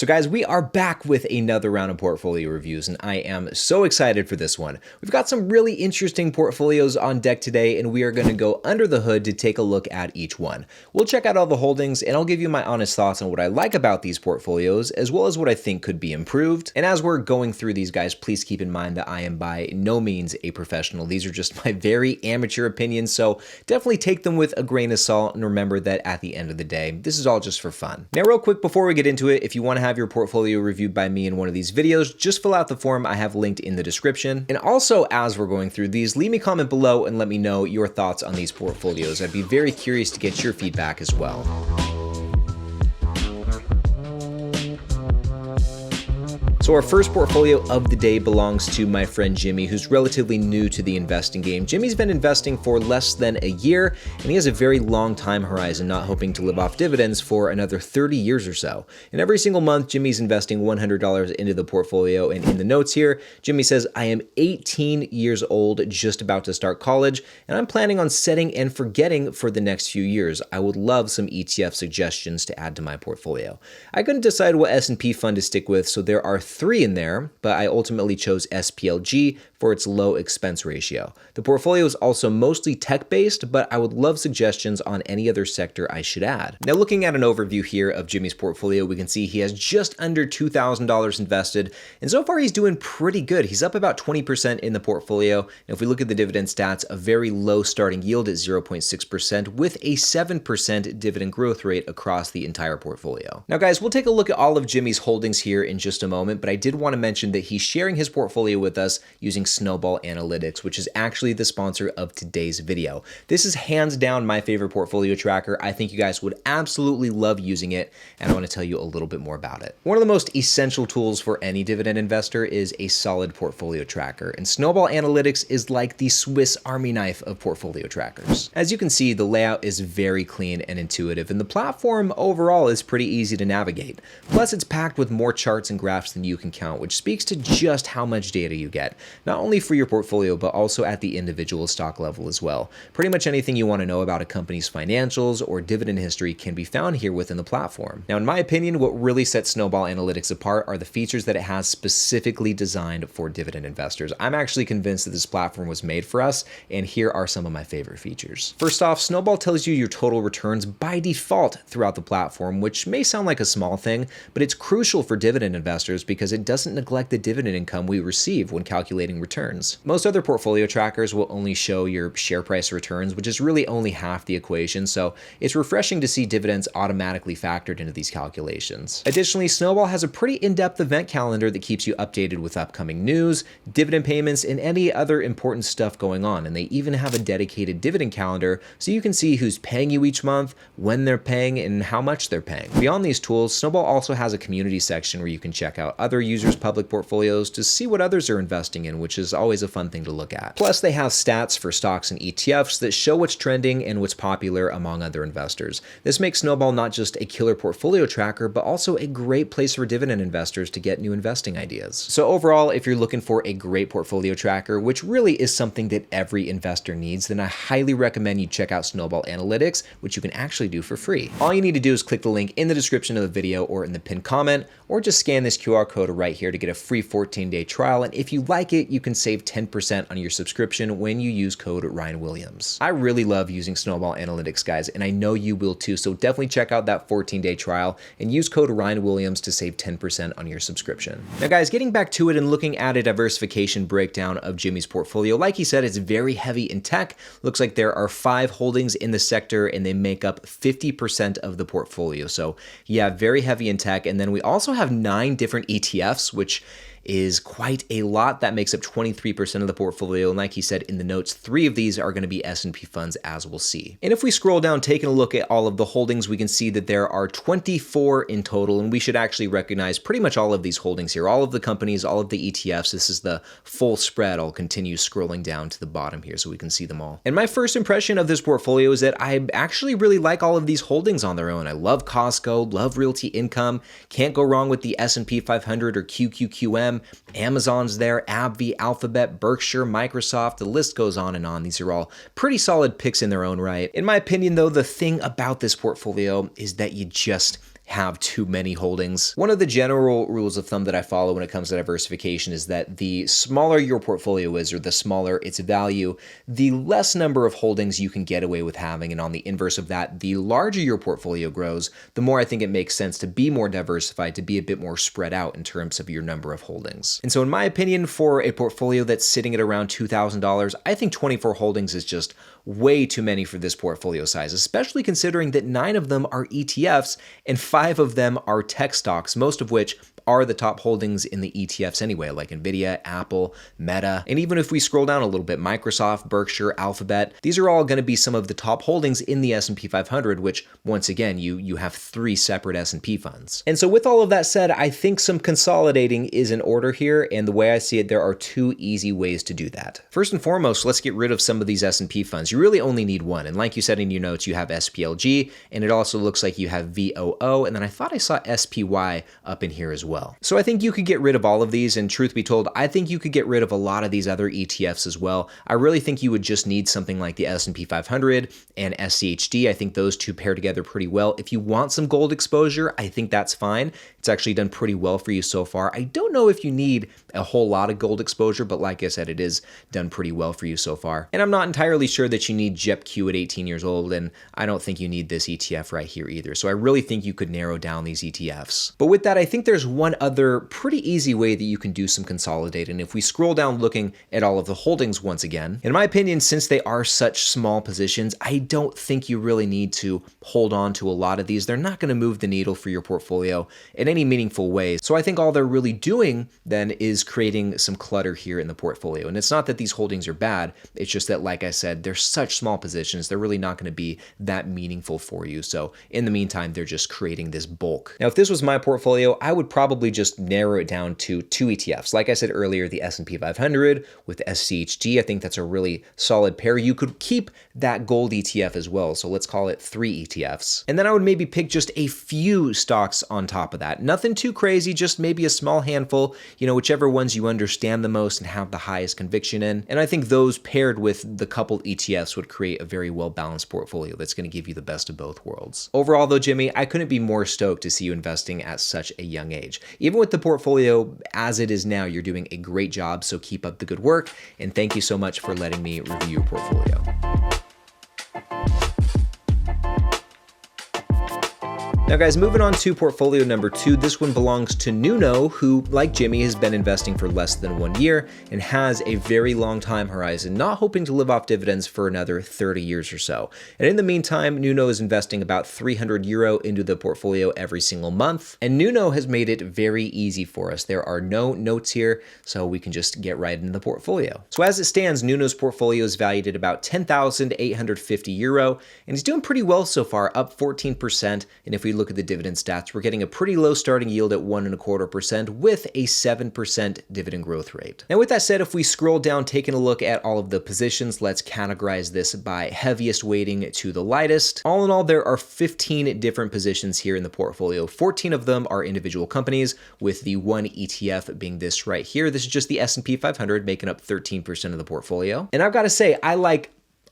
So guys, we are back with another round of portfolio reviews, and I am so excited for this one. We've got some really interesting portfolios on deck today, and we are going to go under the hood to take a look at each one. We'll check out all the holdings, and I'll give you my honest thoughts on what I like about these portfolios, as well as what I think could be improved. And as we're going through these guys, please keep in mind that I am by no means a professional. These are just my very amateur opinions, so definitely take them with a grain of salt, and remember that at the end of the day, this is all just for fun. Now, real quick before we get into it, if you want to have your portfolio reviewed by me in one of these videos, just fill out the form I have linked in the description. And also, as we're going through these, leave me a comment below and let me know your thoughts on these portfolios. I'd be very curious to get your feedback as well. So our first portfolio of the day belongs to my friend Jimmy, who's relatively new to the investing game. Jimmy's been investing for less than a year, and he has a very long time horizon, not hoping to live off dividends for another 30 years or so. And every single month, Jimmy's investing $100 into the portfolio, and in the notes here, Jimmy says, I am 18 years old, just about to start college, and I'm planning on setting and forgetting for the next few years. I would love some ETF suggestions to add to my portfolio. I couldn't decide what S&P fund to stick with, so there are 3 in there, but I ultimately chose SPLG for its low expense ratio. The portfolio is also mostly tech-based, but I would love suggestions on any other sector I should add. Now, looking at an overview here of Jimmy's portfolio, we can see he has just under $2,000 invested, and so far he's doing pretty good. He's up about 20% in the portfolio, and if we look at the dividend stats, a very low starting yield at 0.6% with a 7% dividend growth rate across the entire portfolio. Now guys, we'll take a look at all of Jimmy's holdings here in just a moment, but I did want to mention that he's sharing his portfolio with us using Snowball Analytics, which is actually the sponsor of today's video. This is hands down my favorite portfolio tracker. I think you guys would absolutely love using it, and I want to tell you a little bit more about it. One of the most essential tools for any dividend investor is a solid portfolio tracker, and Snowball Analytics is like the Swiss Army knife of portfolio trackers. As you can see, the layout is very clean and intuitive, and the platform overall is pretty easy to navigate. Plus, it's packed with more charts and graphs than you can count, which speaks to just how much data you get, not only for your portfolio, but also at the individual stock level as well. Pretty much anything you want to know about a company's financials or dividend history can be found here within the platform. Now, in my opinion, what really sets Snowball Analytics apart are the features that it has specifically designed for dividend investors. I'm actually convinced that this platform was made for us, and here are some of my favorite features. First off, Snowball tells you your total returns by default throughout the platform, which may sound like a small thing, but it's crucial for dividend investors because it doesn't neglect the dividend income we receive when calculating returns. Most other portfolio trackers will only show your share price returns, which is really only half the equation, so it's refreshing to see dividends automatically factored into these calculations. Additionally, Snowball has a pretty in-depth event calendar that keeps you updated with upcoming news, dividend payments, and any other important stuff going on, and they even have a dedicated dividend calendar so you can see who's paying you each month, when they're paying, and how much they're paying. Beyond these tools, Snowball also has a community section where you can check out other users' public portfolios to see what others are investing in, which is always a fun thing to look at. Plus, they have stats for stocks and ETFs that show what's trending and what's popular among other investors. This makes Snowball not just a killer portfolio tracker, but also a great place for dividend investors to get new investing ideas. So overall, if you're looking for a great portfolio tracker, which really is something that every investor needs, then I highly recommend you check out Snowball Analytics, which you can actually do for free. All you need to do is click the link in the description of the video or in the pinned comment, or just scan this QR code right here to get a free 14-day trial. And if you like it, you can save 10% on your subscription when you use code Ryne Williams. I really love using Snowball Analytics, guys, and I know you will too. So definitely check out that 14-day trial and use code Ryne Williams to save 10% on your subscription. Now, guys, getting back to it and looking at a diversification breakdown of Jimmy's portfolio, like he said, it's very heavy in tech. Looks like there are 5 holdings in the sector, and they make up 50% of the portfolio. So yeah, very heavy in tech. And then we also have 9 different ETFs, which is quite a lot. That makes up 23% of the portfolio. And like he said in the notes, 3 of these are going to be S&P funds, as we'll see. And if we scroll down, taking a look at all of the holdings, we can see that there are 24 in total, and we should actually recognize pretty much all of these holdings here, all of the companies, all of the ETFs. This is the full spread. I'll continue scrolling down to the bottom here so we can see them all. And my first impression of this portfolio is that I actually really like all of these holdings on their own. I love Costco, love Realty Income, can't go wrong with the S&P 500 or QQQM. Amazon's there, AbbVie, Alphabet, Berkshire, Microsoft, the list goes on and on. These are all pretty solid picks in their own right. In my opinion, though, the thing about this portfolio is that you just have too many holdings. One of the general rules of thumb that I follow when it comes to diversification is that the smaller your portfolio is, or the smaller its value, the less number of holdings you can get away with having. And on the inverse of that, the larger your portfolio grows, the more I think it makes sense to be more diversified, to be a bit more spread out in terms of your number of holdings. And so in my opinion, for a portfolio that's sitting at around $2,000, I think 24 holdings is just way too many for this portfolio size, especially considering that 9 of them are ETFs and 5 of them are tech stocks, most of which are the top holdings in the ETFs anyway, like Nvidia, Apple, Meta, and even if we scroll down a little bit, Microsoft, Berkshire, Alphabet, these are all going to be some of the top holdings in the S&P 500, which once again, you have 3 separate S&P funds. And so with all of that said, I think some consolidating is in order here, and the way I see it, there are 2 easy ways to do that. First and foremost, let's get rid of some of these S&P funds. You really only need one, and like you said in your notes, you have SPLG, and it also looks like you have VOO, and then I thought I saw SPY up in here as well. So I think you could get rid of all of these, and truth be told, I think you could get rid of a lot of these other ETFs as well. I really think you would just need something like the S&P 500 and SCHD. I think those 2 pair together pretty well. If you want some gold exposure, I think that's fine. It's actually done pretty well for you so far. I don't know if you need a whole lot of gold exposure, but like I said, it is done pretty well for you so far. And I'm not entirely sure that you need JEPQ at 18 years old, and I don't think you need this ETF right here either. So I really think you could narrow down these ETFs. But with that, I think there's one other pretty easy way that you can do some consolidating. If we scroll down looking at all of the holdings once again, in my opinion, since they are such small positions, I don't think you really need to hold on to a lot of these. They're not going to move the needle for your portfolio in any meaningful way. So I think all they're really doing then is creating some clutter here in the portfolio. And it's not that these holdings are bad. It's just that, like I said, they're such small positions. They're really not going to be that meaningful for you. So in the meantime, they're just creating this bulk. Now, if this was my portfolio, I would probably just narrow it down to 2 ETFs. Like I said earlier, the S&P 500 with SCHG, I think that's a really solid pair. You could keep that gold ETF as well. So let's call it 3 ETFs. And then I would maybe pick just a few stocks on top of that. Nothing too crazy, just maybe a small handful, whichever ones you understand the most and have the highest conviction in. And I think those paired with the couple ETFs would create a very well-balanced portfolio that's going to give you the best of both worlds. Overall though, Jimmy, I couldn't be more stoked to see you investing at such a young age. Even with the portfolio as it is now, you're doing a great job, so keep up the good work, and thank you so much for letting me review your portfolio. Now guys, moving on to portfolio number 2, this one belongs to Nuno, who, like Jimmy, has been investing for less than 1 year and has a very long time horizon, not hoping to live off dividends for another 30 years or so. And in the meantime, Nuno is investing about €300 into the portfolio every single month. And Nuno has made it very easy for us. There are no notes here, so we can just get right into the portfolio. So as it stands, Nuno's portfolio is valued at about €10,850, and he's doing pretty well so far, up 14%. And if we look at the dividend stats, we're getting a pretty low starting yield at 1.25% with a 7% dividend growth rate. Now with that said, if we scroll down, taking a look at all of the positions, let's categorize this by heaviest weighting to the lightest. All in all, there are 15 different positions here in the portfolio. 14 of them are individual companies, with the one ETF being this right here. This is just the S&P 500 making up 13% of the portfolio. And I've got to say, I like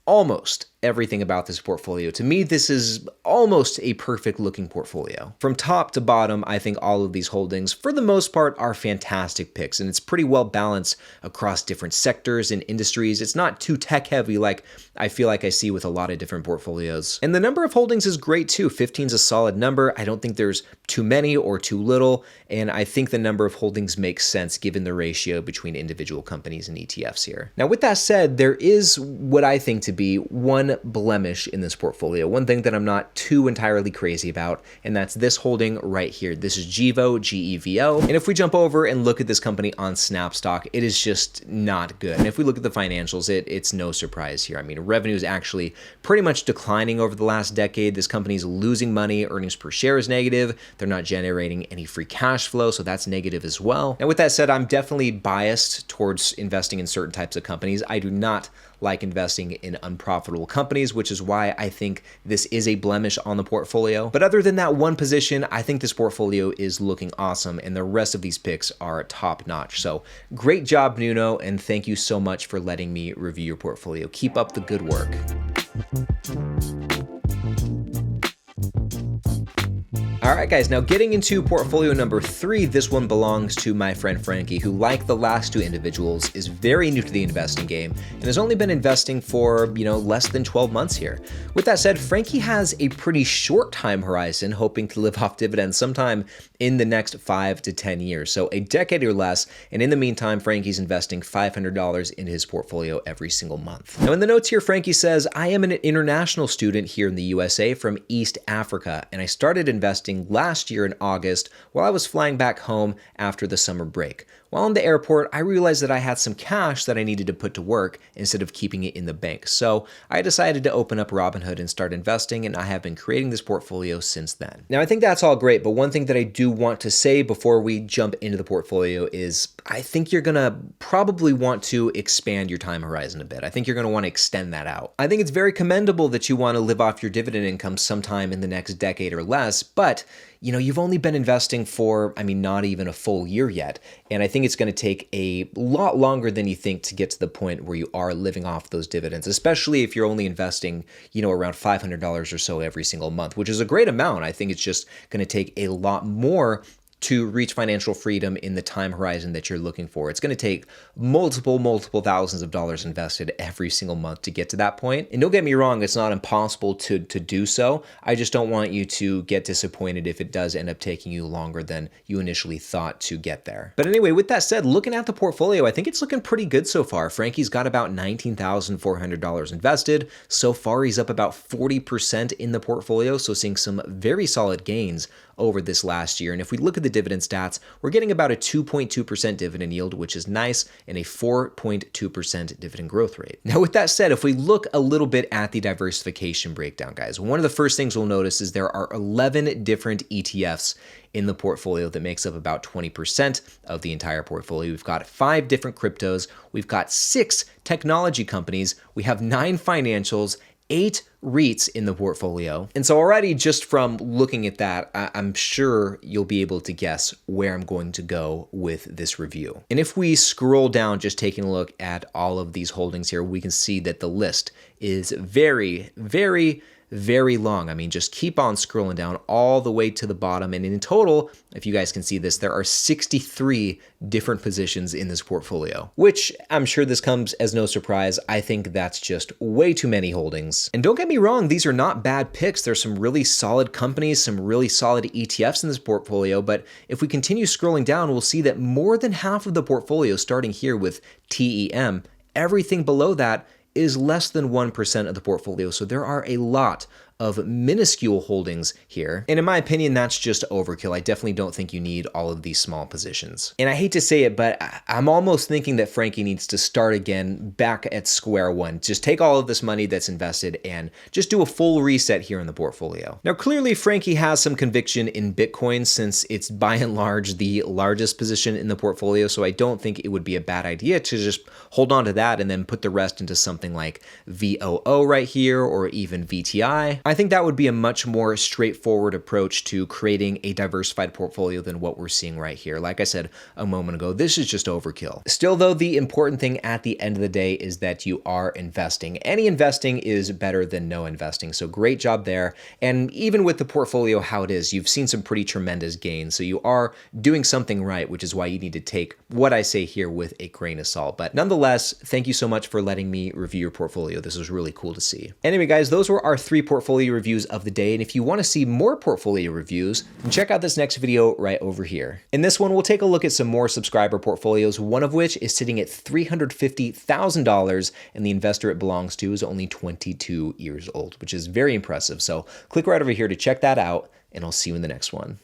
almost everything about this portfolio. To me, this is almost a perfect looking portfolio. From top to bottom, I think all of these holdings, for the most part, are fantastic picks, and it's pretty well balanced across different sectors and industries. It's not too tech heavy like I feel like I see with a lot of different portfolios. And the number of holdings is great too. 15 is a solid number. I don't think there's too many or too little, and I think the number of holdings makes sense given the ratio between individual companies and ETFs here. Now, with that said, there is what I think to be one blemish in this portfolio, one thing that I'm not too entirely crazy about, and that's this holding right here. This is Gevo, G-E-V-O, and if we jump over and look at this company on Snapstock, it is just not good. And if we look at the financials, it's no surprise here. I mean, revenue is actually pretty much declining over the last decade. This company is losing money, earnings per share is negative, they're not generating any free cash flow, so that's negative as well. And with that said, I'm definitely biased towards investing in certain types of companies. I do not like investing in unprofitable companies, which is why I think this is a blemish on the portfolio. But other than that one position, I think this portfolio is looking awesome, and the rest of these picks are top notch. So great job, Nuno, and thank you so much for letting me review your portfolio. Keep up the good work. All right, guys, now getting into portfolio number 3, this one belongs to my friend Frankie, who, like the last two individuals, is very new to the investing game and has only been investing for, less than 12 months here. With that said, Frankie has a pretty short time horizon, hoping to live off dividends sometime in the next 5 to 10 years, so a decade or less, and in the meantime, Frankie's investing $500 in his portfolio every single month. Now, in the notes here, Frankie says, I am an international student here in the USA from East Africa, and I started investing last year in August while I was flying back home after the summer break. While in the airport, I realized that I had some cash that I needed to put to work instead of keeping it in the bank. So I decided to open up Robinhood and start investing, and I have been creating this portfolio since then. Now, I think that's all great, but one thing that I do want to say before we jump into the portfolio is I think you're gonna probably want to expand your time horizon a bit. I think you're gonna want to extend that out. I think it's very commendable that you want to live off your dividend income sometime in the next decade or less, but you've only been investing for, not even a full year yet. And I think it's going to take a lot longer than you think to get to the point where you are living off those dividends, especially if you're only investing, around $500 or so every single month, which is a great amount. I think it's just going to take a lot more to reach financial freedom in the time horizon that you're looking for. It's going to take multiple thousands of dollars invested every single month to get to that point. And don't get me wrong, it's not impossible to do so. I just don't want you to get disappointed if it does end up taking you longer than you initially thought to get there. But anyway, with that said, looking at the portfolio, I think it's looking pretty good so far. Frankie's got about $19,400 invested. So far, he's up about 40% in the portfolio, so seeing some very solid gains over this last year. And if we look at the dividend stats, we're getting about a 2.2% dividend yield, which is nice, and a 4.2% dividend growth rate. Now, with that said, if we look a little bit at the diversification breakdown, guys, one of the first things we'll notice is there are 11 different ETFs in the portfolio that makes up about 20% of the entire portfolio. We've got 5 different cryptos, we've got 6 technology companies, we have 9 financials, 8 REITs in the portfolio. And so already just from looking at that, I'm sure you'll be able to guess where I'm going to go with this review. And if we scroll down, just taking a look at all of these holdings here, we can see that the list is very long. Just keep on scrolling down all the way to the bottom. And in total, if you guys can see this, there are 63 different positions in this portfolio, which I'm sure this comes as no surprise. I think that's just way too many holdings. And don't get me wrong, these are not bad picks. There's some really solid companies, some really solid ETFs in this portfolio. But if we continue scrolling down, we'll see that more than half of the portfolio, starting here with TEM, everything below that is less than 1% of the portfolio. So there are a lot of minuscule holdings here. And in my opinion, that's just overkill. I definitely don't think you need all of these small positions. And I hate to say it, but I'm almost thinking that Frankie needs to start again back at square one. Just take all of this money that's invested and just do a full reset here in the portfolio. Now, clearly Frankie has some conviction in Bitcoin since it's by and large the largest position in the portfolio. So I don't think it would be a bad idea to just hold on to that and then put the rest into something like VOO right here or even VTI. I think that would be a much more straightforward approach to creating a diversified portfolio than what we're seeing right here. Like I said a moment ago, this is just overkill. Still though, the important thing at the end of the day is that you are investing. Any investing is better than no investing. So great job there. And even with the portfolio how it is, you've seen some pretty tremendous gains. So you are doing something right, which is why you need to take what I say here with a grain of salt. But nonetheless, thank you so much for letting me review your portfolio. This was really cool to see. Anyway, guys, those were our 3 portfolio reviews of the day. And if you want to see more portfolio reviews, then check out this next video right over here. In this one, we'll take a look at some more subscriber portfolios, one of which is sitting at $350,000, and the investor it belongs to is only 22 years old, which is very impressive. So click right over here to check that out, and I'll see you in the next one.